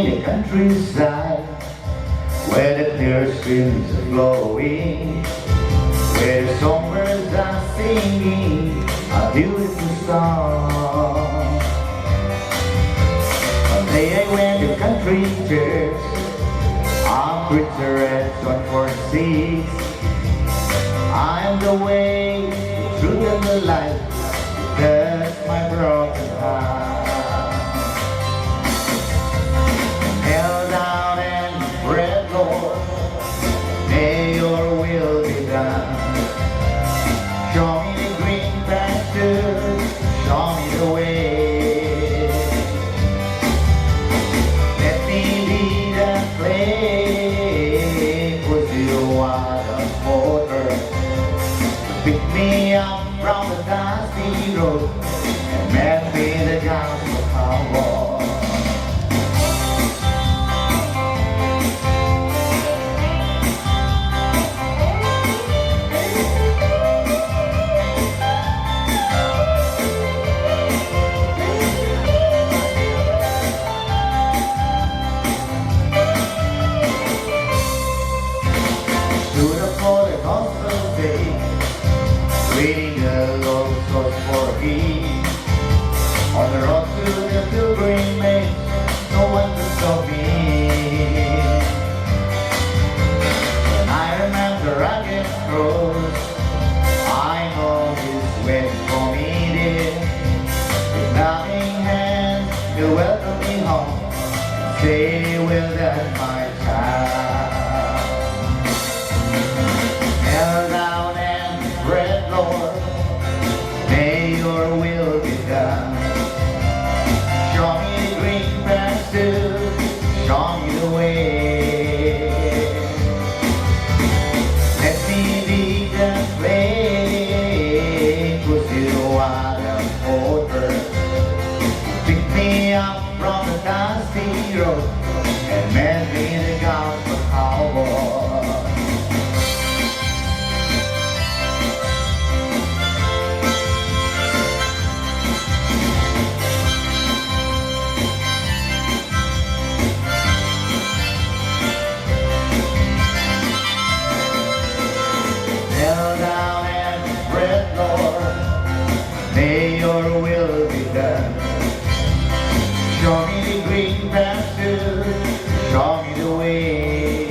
in the countryside, where the clear streams are flowing, where the songbirds are singing a beautiful song. One day I went to country church on Pritzer at 146. I am the way, the truth and the light, that's my broken heart. Held down and bread, Lord, may your will be done. Show me the green pastures, show me the way. Let me lead and play, put you on the motor. Pick me up from the dusty road and met me the gospel cowboy. Reading the Lord's source for peace. On the road to the pilgrimage, no one to stop me. When I remember rugged cross, I know He's waiting for me there. With loving hands, He'll welcome me home and say, well done, my child. Held down and bread, Lord, may your will be done. Show me the green pastures, show me the way. Let me lead and play, put you on the motor. Pick me up from the dusty road and met me in the gospel cowboy. Held down and bread, Lord, may your will be done. Show me the green pastures, show me the way.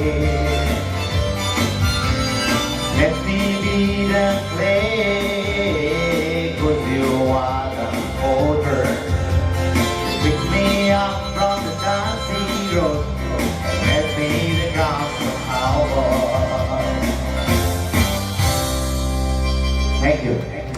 Let me lead and play, put you on the motor. Pick me up from the dusty road and let me the gospel cowboy. Thank you.